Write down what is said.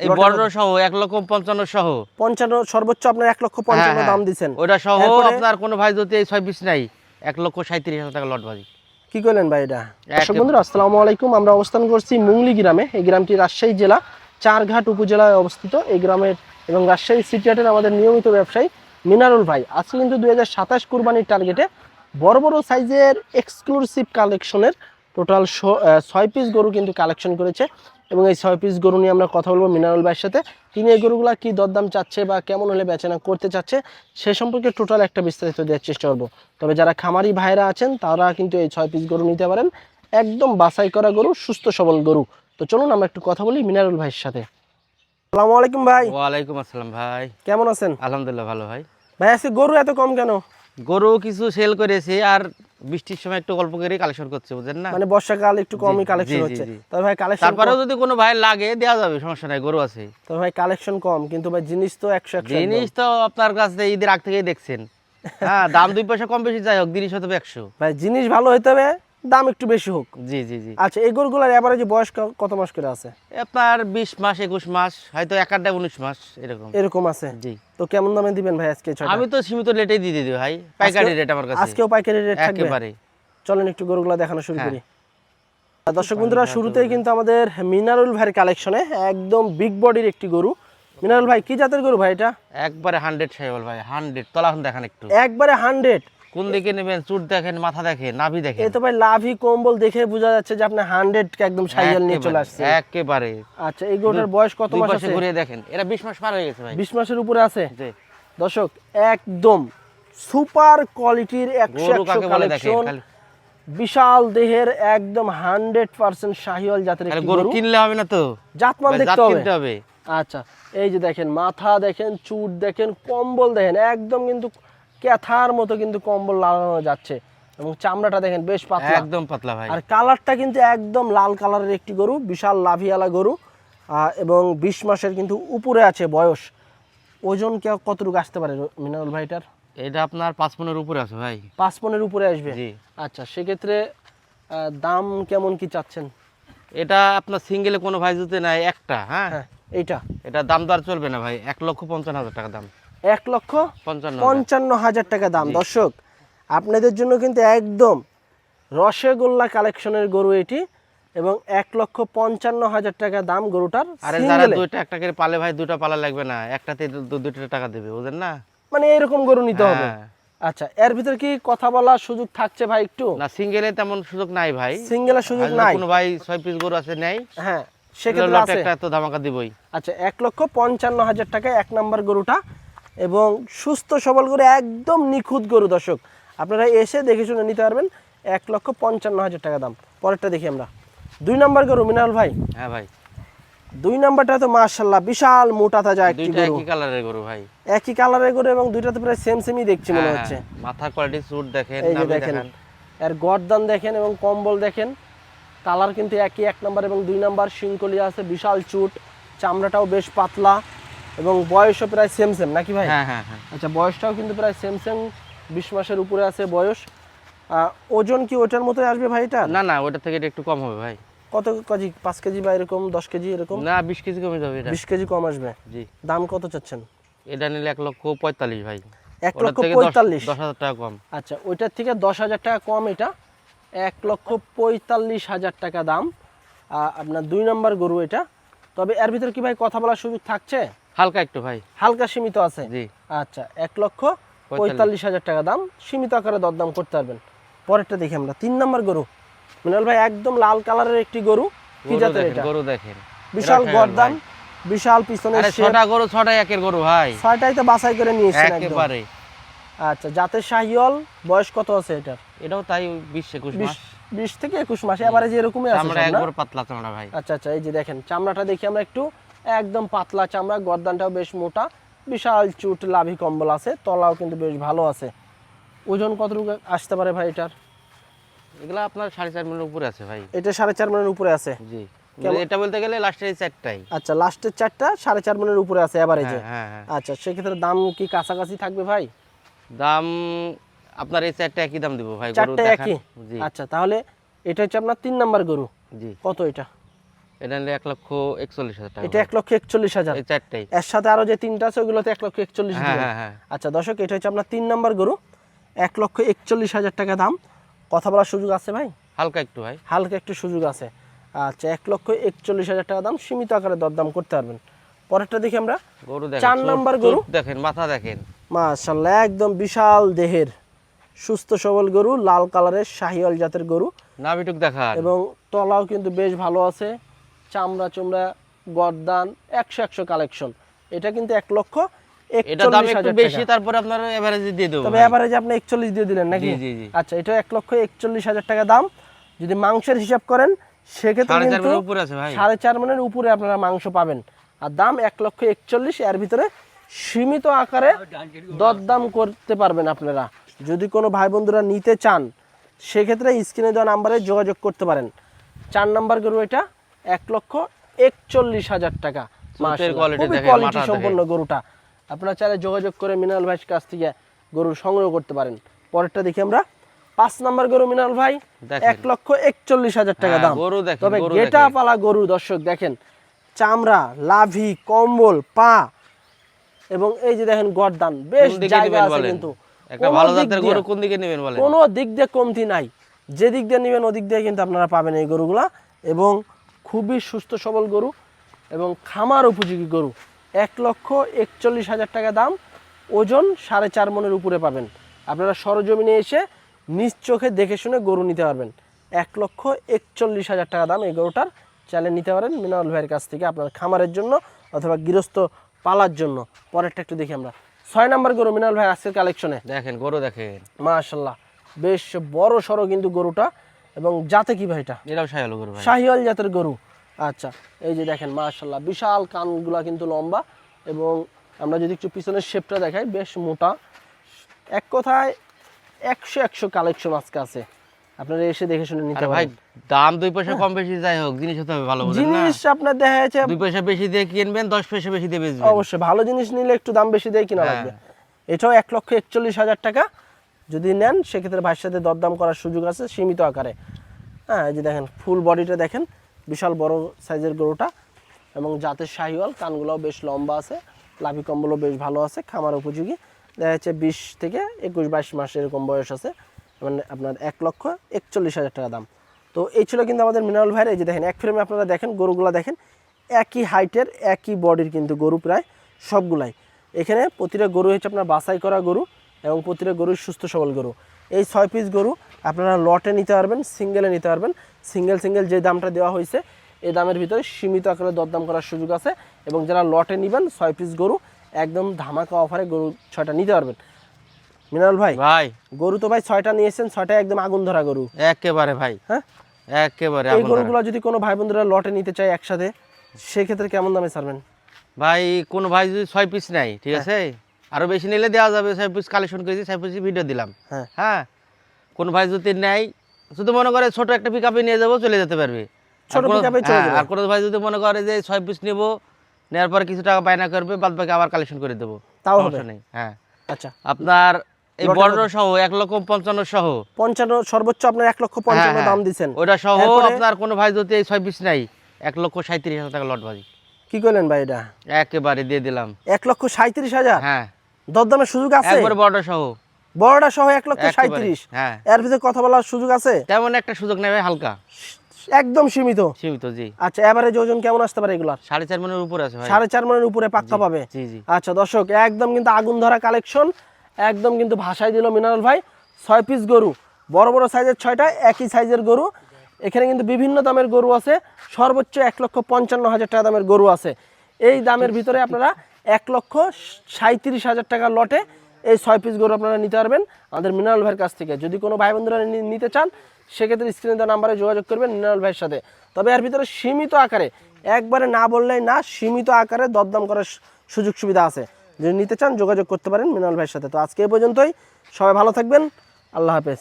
এই বড় সহ 1,55,000 সহ 55 সর্বোচ্চ আপনার 1,55,000 দাম দিচ্ছেন ওটা সহ আপনার কোনো ভাই যদি এই 6 পিস নাই 1,37,000 টাকা লট বাজি। কি করলেন ভাই এটা? দর্শক বন্ধুরা আসসালামু আলাইকুম, আমরা অবস্থান করছি মুংলি গ্রামে। এই গ্রামটি রাজশাহী জেলা চারঘাট উপজেলায় অবস্থিত। এই গ্রামের এবং রাজশাহী সিটি হাটের আমাদের নিয়মিত ব্যবসায়ী মিনারুল ভাই আজকে কিন্তু 2027 কুরবানির টার্গেটে বড় বড় সাইজের এক্সক্লুসিভ কালেকশনের টোটাল 6 পিস গরু কিন্তু কালেকশন করেছে এবং এই 6 পিস গরু নিয়ে আমরা কথা বলবো মিনারুল ভাইয়ের সাথে। তিনি এই গরুগুলা কি দরদাম চাচ্ছে বা কেমন হলে বেচাকেনা করতে চাচ্ছে সে সম্পর্কে টোটাল একটা বিস্তারিত দেওয়ার চেষ্টা করবো। তবে যারা খামারি ভাইরা আছেন তারা কিন্তু এই 6 পিস গরু নিতে পারেন, একদম বাছাই করা গরু, সুস্থ সবল গরু। তো চলুন আমরা একটু কথা বলি মিনারুল ভাইয়ের সাথে। আসসালামু আলাইকুম ভাই। ওয়ালাইকুম আসসালাম ভাই, কেমন আছেন? আলহামদুলিল্লাহ ভালো ভাই। ভাই আজকে গরু এত কম কেন? গরু কিছু সেল করেছি আর বৃষ্টির সময় একটু অল্প করে কালেকশন করছে, বুঝেন না, মানে বর্ষাকাল একটু কমই কালেকশন হচ্ছে। তবে ভাই কালেকশন তারপরেও যদি কোনো ভাই লাগে দেওয়া যাবে, সমস্যা নাই, গরু আছে। তবে ভাই কালেকশন কম কিন্তু ভাই জিনিস তো 100 জিনিস তো আপনার কাছে ঈদের আগ থেকেই দেখছেন। হ্যাঁ, দাম 2 পয়সা কম বেশি যাই হোক, জিনিস হতে 100। ভাই জিনিস ভালো হইতে হবে, দাম একটু বেশি হোক। জি জি জি। আচ্ছা, এই গরুগুলোর এভারেজ বয়স কত মাস করে আছে? আপনার 20 মাস 21 মাস, হয়তো এক আধটা 19 মাস এরকম আছে। জি। তো কেমন দামে দিবেন ভাই আজকে? আমি তো সীমিত রেটেই দিয়ে দিই ভাই, পাইকারি রেট আমার কাছে। আজকেও পাইকারি রেট থাকবে একেবারে। চলেন একটু গরুগুলো দেখানো শুরু করি। দর্শক বন্ধুরা, শুরুতেই কিন্তু আমাদের মিনারুল ভাইয়ের কালেকশনে একদম বিগ বডির একটি গরু। মিনারুল ভাই কি জাতের গরু ভাই এটা? একবারে 100 সাইওয়াল ভাই, 100 তলাখন দেখেন একটু। একবারে 100? কোন দিকে নেবেন, চুট দেখেন, মাথা দেখেন, নাভি দেখেন। এই তো ভাই লাভি কম্বল দেখে বোঝা যাচ্ছে যে আপনি 100 কে একদম সাইয়াল নিয়ে চলে আসছে একেবারে। আচ্ছা, এই গরুটার বয়স কত মাস আছে? ঘুরে দেখেন, এটা 20 মাস পার হয়ে গেছে ভাই। 20 মাসের উপরে আছে। জি। দর্শক একদম সুপার কোয়ালিটির 100 কালেকশন, বিশাল দেহের, একদম 100% শাহিওয়াল জাতের একটি গরু। কিনলে হবে না তো, জাতমান দেখতে হবে। আচ্ছা, এই যে দেখেন, মাথা দেখেন, চুট দেখেন, কম্বল দেখেন, একদম কিন্তু ক্যাথার মতো কিন্তু কম্বল লাগানো যাচ্ছে এবং চামড়াটা দেখেন বেশ পাতলা, একদম পাতলা ভাই। আর কালারটা কিন্তু একদম লাল কালারের একটি গরু, বিশাল লাভিয়ালা গরু এবং 20 মাসের কিন্তু উপরে আছে বয়স। ওজন কতটুকু আসতে পারে মিনারুল ভাইটার? এটা আপনার 5 মনের উপরে আছে ভাই। 5 মনের উপরে আসবে। জি। আচ্ছা, সেক্ষেত্রে দাম কেমন কি চাচ্ছেন? এটা আপনার সিঙ্গেলে কোনো ভাই যদি নাই একটা, হ্যাঁ এইটা, এটা দাম তো আর চলবে না ভাই, 1,55,000 টাকা দাম। 1,55,000 টাকা দাম। দর্শক আপনাদের জন্য কিন্তু একদম রসগোল্লা কালেকশনের গরু এটি এবং 1,55,000 টাকা দাম গরুটার। আরে যারা দুইটা একটা করে পালে ভাই, দুটো পালা লাগবে না, একটাতে 2টা টাকা দেবে, বুঝেন না, মানে এরকম গরু নিতে হবে। আচ্ছা, এর ভিতর কি কথা বলার সুযোগ থাকছে ভাই একটু? না, সিঙ্গেলে তেমন সুযোগ নাই ভাই, সিঙ্গেলের সুযোগ নাই। কোনো ভাই 6 পিস গরু আছে নেই, হ্যাঁ সেক্ষেত্রে আছে একটা তো ধামাকা দিবই। আচ্ছা, 1,55,000 টাকা 1 নাম্বার গরুটা এবং সুস্থ সবল গরু, একদম নিখুঁত গরু। দর্শক আপনারা এসে দেখে শুনে নিতে পারবেন, 1,55,000 টাকা দাম। পরেরটা দেখি আমরা, 2 নাম্বার গরু মিনারুল ভাই। হ্যাঁ ভাই, 2 নাম্বারটা তো মাশাআল্লাহ বিশাল মোটা তাজা একটি দুইটা গরু। একই কালারের গরু ভাই, একই কালারের গরু এবং দুইটাতে প্রায় সেমই দেখছি মনে হচ্ছে। মাথার কোয়ালিটি, চুট দেখেন, এই যে নাভি দেখেন, দেখেন, এর গর্দান দেখেন এবং কম্বল দেখেন, কালার কিন্তু একই, 1 নাম্বার এবং 2 নাম্বার। শিংকলি আছে, বিশাল চুট, চামড়াটাও বেশ পাতলা এবং বয়সও প্রায় সেম নাকি ভাই? হ্যাঁ হ্যাঁ হ্যাঁ। আচ্ছা, বয়সটাও কিন্তু প্রায় সেম 20 মাসের উপরে আছে বয়স। ওজন কি ওটার মতোই আসবে ভাই এটা? না না, ওটা থেকে এটা একটু কম হবে ভাই। কত কেজি? 5 কেজি বা এরকম, 10 কেজি এরকম? না, 20 কেজি কমে যাবে এটা। 20 কেজি কম আসবে। জি। দাম কত চাচ্ছেন? এটা নিলে 1,45,000 ভাই। 1,45,000? 10,000 টাকা কম। আচ্ছা, ওইটার থেকে 10,000 টাকা কম, এটা 1,45,000 টাকা দাম। আপনার 2 নাম্বার গরু এটা। তবে এর ভিতরে কি ভাই কথা বলার সুযোগ থাকছে? হালকা একটু ভাই, হালকা সীমিত আছে। জি। আচ্ছা, 1,45,000 টাকা দাম, সীমিত আকারে দরদাম করতে পারবেন। পরেরটা দেখি আমরা, 3 নাম্বার গরু মিনাল ভাই, একদম লাল কালারের একটি গরু। কি জাতের এটা? গরু দেখেন, বিশাল গর্দান, বিশাল পিছনের শেপ। আরে 6টা গরু, 6টাই একের গরু ভাই, 6টাই তো বাছাই করে নিয়েছেন একদম একেবারে। আচ্ছা, জাতের শাহিওয়াল। বয়স কত আছে এটার? এটাও তাই 20-21 মাস, 20 থেকে 21 মাস এভারেজ এরকমই আছে। চামড়া একবার পাতলা চামড়া ভাই। আচ্ছা আচ্ছা, এই যে দেখেন চামড়াটা দেখি আমরা একটু, একদম পাতলা চামড়া, গর্দানটাও বেশ মোটা, বিশাল চুট, লাভি কম্বল আছে, তলাও কিন্তু বেশ ভালো আছে। ওজন কতটুকু আসতে পারে ভাই এটার? এগুলা আপনার 4.5 মনের উপরে আছে ভাই। এটা 4.5 মনের উপরে আছে। জি, এটা বলতে গেলে লাস্টের 4টাই। আচ্ছা, লাস্টের 4টা 4.5 মনের উপরে আছে এভারেজে। হ্যাঁ হ্যাঁ। আচ্ছা, সেক্ষেত্রে দাম কি কাছাকাছি থাকবে ভাই? দাম আপনার এই 4টা একই দাম দিব ভাই, গরু 4টা দেখান। একই? জি। আচ্ছা, তাহলে এটা হচ্ছে আপনার 3 নাম্বার গরু। জি। কত এটা? এটা নিলে 1,41,000 টাকা। এটা 1,41,000। এই চারটাই। এর সাথে আরো যে তিনটা আছে ওগুলোতে 1,41,000 হ্যাঁ দিবেন। হ্যাঁ হ্যাঁ। আচ্ছা দর্শক, এটা হচ্ছে আপনার 3 নাম্বার গরু, 1,41,000 টাকা দাম। কথা বলার সুযোগ আছে ভাই? হালকা একটু ভাই। হালকা একটু সুযোগ আছে। আচ্ছা, 1,41,000 টাকা দাম, সীমিত আকারে দরদাম করতে পারবেন। পরেরটা দেখি আমরা। গরু দেখেন, 4 নাম্বার গরু। দেখেন, মাথা দেখেন, মাশাআল্লাহ, একদম বিশাল দেহের সুস্থ সবল গরু, লাল কালারের শাহিওয়াল জাতের গরু, নাভিটুক দেখান। এবং তলাও কিন্তু বেশ ভালো আছে, চামড়া চুমড়া গর্দান 100 কালেকশন। এটা কিন্তু এটা দাম একটু 1,41,000 বেশি, টাকা। তারপরে আপনার এভারেজে দিয়ে দেবো তবে ভাই। এভারেজে আপনি 41 দিয়ে দিলেন নাকি? জি, জি, জি। আচ্ছা, এটা 1,41,000 টাকা দাম। যদি মাংসের হিসাব করেন সেক্ষেত্রে 4.5 কিন্তু মনের উপরে আছে ভাই। 4.5 মনের উপরে আপনারা মাংস পাবেন। আর দাম 1,41,000, এর ভিতরে সীমিত আকারে দরদাম করতে পারবেন আপনারা। যদি কোনো ভাই বন্ধুরা নিতে চান সেক্ষেত্রে স্ক্রিনে দেওয়া নাম্বারে যোগাযোগ করতে পারেন। 4 নাম্বার গরু, এটা 1,41,000 টাকা। মাশাআল্লাহ, কোয়ালিটি খুবই দেখেন, কোয়ালিটি মাথা সম্পন্ন গরুটা। আপনারা চাইলে যোগাযোগ করে মিনারেল ভাইয়ের কাছ থেকে গরু সংগ্রহ করতে পারেন। পরেরটা দেখি আমরা। 5 নাম্বার গরু মিনারেল ভাই, দেখেন। 1,41,000 টাকা হ্যাঁ, দাম। গরু দেখেন, তবে গরু গেটা দেখেন। পালা গরু দর্শক দেখেন, চামড়া, লাভি, কম্বল, পা, এবং এই যে দেখেন গর্দান, বেশ কোন দিকে জায়গা নেবেন আছে বলেন? কিন্তু একটা কোনো ভালো দিক জাতের দিয়ে- গরু কোন দিকে নেবেন বলেন? কোনো দিক দিয়ে কমতি নাই। যে দিক দিয়ে নেবেন ওদিক দিয়ে কিন্তু আপনারা পাবেন এই গরুগুলা, এবং খুবই সুস্থ সবল গরু এবং খামার উপযোগী গরু। 1,41,000 টাকা দাম, ওজন 4.5 মনের উপরে পাবেন। আপনারা সরজমিনে এসে নিজ চোখে দেখে শুনে গরু নিতে পারবেন। 1,41,000 টাকা দাম এই গরুটার। চাইলে নিতে পারেন মিনারুল ভাইয়ের কাছ থেকে আপনার খামারের জন্য অথবা গৃহস্থ পালার জন্য। পরেরটা একটু দেখি আমরা। 6 নাম্বার গরু মিনারুল ভাই আজকের কালেকশনে। দেখেন, গরু দেখেন। মাশাআল্লাহ, বেশ বড় সড়ো কিন্তু গরুটা, এবং জাতে কি ভাই এটা? এটাও শাহিওয়াল গরু ভাই। শাহিওয়াল জাতের গরু। আচ্ছা, এই যে দেখেন মাশাআল্লাহ, বিশাল কানগুলা কিন্তু লম্বা, এবং আমরা যদি একটু পিছনের শেপটা দেখাই, বেশ মোটা। এক কথায় 100 কালেকশন আজকে আছে, আপনারা এসে দেখে শুনে নিতে আরে ভাই, পারেন। দাম 2 পয়সা কম বেশি যাই হোক, জিনিস হতে হবে ভালো, বুঝেন না? জিনিস আপনার দেখা যাচ্ছে 2 পয়সা বেশি দিয়ে কিনবেন, 10 পয়সা বেশি দিয়ে বেচবেন। অবশ্যই ভালো জিনিস নিলে একটু দাম বেশি দিয়ে কিনা হ্যাঁ। লাগবে। এটাও 1,41,000 টাকা। যদি নেন সেক্ষেত্রে ভাইয়ের সাথে দরদাম করার সুযোগ আছে সীমিত আকারে। হ্যাঁ, এই যে দেখেন ফুল বডিটা দেখেন, বিশাল বড় সাইজের গরুটা, এবং জাতের শাহিওয়াল, কানগুলোও বেশ লম্বা আছে, লাভি কম্বলও বেশ ভালো আছে, খামার উপযোগী। দেখা যাচ্ছে 20 থেকে 21-22 মাস এরকম বয়স আছে। মানে আপনার 1,41,000 টাকা দাম। তো এই ছিল কিন্তু আমাদের মিনারেল ভাইয়ের। এই যে দেখেন এক ফ্রেমে আপনারা দেখেন গরুগুলা দেখেন, একই হাইটের একই বডির কিন্তু গরু প্রায় সবগুলাই। এখানে প্রতিটা গরু হচ্ছে আপনার বাছাই করা গরু, এবং প্রতিটা গরুর সুস্থ সবল গরু। এই 6 পিস গরু আপনারা লটে নিতে পারবেন, সিঙ্গেলে নিতে পারবেন। সিঙ্গেল যে দামটা দেওয়া হয়েছে এই দামের ভিতরে সীমিত আকারে দরদাম করার সুযোগ আছে, এবং যারা লটে নেবেন 6 পিস গরু একদম ধামাকা অফারে গরু 6টা নিতে পারবেন। মিনারুল ভাই, ভাই গরু তো ভাই 6টা নিয়েছেন, 6টা একদম আগুন ধরা গরু। একেবারে ভাই, হ্যাঁ, একেবারে এই আগুন ধরা। গরুগুলো যদি কোনো ভাই বন্ধুরা লটে নিতে চায় একসাথে, সেক্ষেত্রে কেমন দামে ছাড়বেন? ভাই কোন ভাই যদি 6 পিস নেয়, ঠিক আছে, আরো বেশি নিলে দেওয়া যাবে। 6 পিস কালেকশন করেছি, 6 পিস ভিডিও দিলাম। হ্যাঁ। হ্যাঁ, কোন ভাই যদি নেয়, শুধু মনে করে ছোট একটা পিকআপে নিয়ে যাবো, চলে যেতে পারবে। ছোট পিকআপে চলে যাবে। আর কোন ভাই যদি মনে করে যে 6 পিস নেবো, নেওয়ার পর কিছু টাকা বায়না করবে, বাদ বাকি আবার কালেকশন করে দেবো, তাও হবে। সমস্যা নেই। হ্যাঁ, আচ্ছা, আপনার এই লটে বর্ণ সহ 1,55,000 সহ, 55 সর্বোচ্চ আপনার 1,55,000 হ্যাঁ, দাম দিচ্ছেন। ওটা সহ এরপরে- আপনার কোনো ভাই যদি এই 6 পিস নেই, 1,37,000 টাকা লট বাজি কি করলেন ভাই এটা? একেবারে দিয়ে দিলাম। 1,37,000 হ্যাঁ, দরদামের সুযোগ আছে? একবারে বর্ণ সহ, বড়টা সহ একেবারে। 1,37,000। হ্যাঁ, এর ভিতরে কথা বলার সুযোগ আছে? তেমন একটা সুযোগ নেই ভাই, হালকা একদম সীমিত। সীমিত। জি, আচ্ছা, এভারেজ ওজন কেমন আসতে পারে এগুলার? 4.5 মনের উপরে আছে ভাই। 4.5 মনের উপরে পাক্কা পাবে। জি জি, আচ্ছা দর্শক, একদম কিন্তু আগুন ধরা কালেকশন, একদম কিন্তু ভাষায় দিল মিনারেল ভাই। 6 পিস গরু, বড় বড় সাইজের 6টা, একই সাইজের গরু। এখানে কিন্তু বিভিন্ন দামের গরু আছে, সর্বোচ্চ 1,55,000 টাকা দামের গরু আছে। এই দামের ভিতরে আপনারা 1,37,000 টাকা লটে এই 6 পিস গরু আপনারা নিতে পারবেন আমাদের মিনারেল ভাইয়ের কাছ থেকে। যদি কোনো ভাই বন্ধুরা নিতে চান সেক্ষেত্রে স্ক্রিনে দেওয়া নাম্বারে যোগাযোগ করবেন মিনারেল ভাইয়ের সাথে। তবে এর ভিতরে সীমিত আকারে, একবারে না বললেই না, সীমিত আকারে দরদাম করার সুযোগ সুবিধা আছে। যদি নিতে চান যোগাযোগ করতে পারেন মিনারেল ভাইয়ের সাথে। তো আজকে এই পর্যন্তই, সবাই ভালো থাকবেন, আল্লাহ হাফেজ।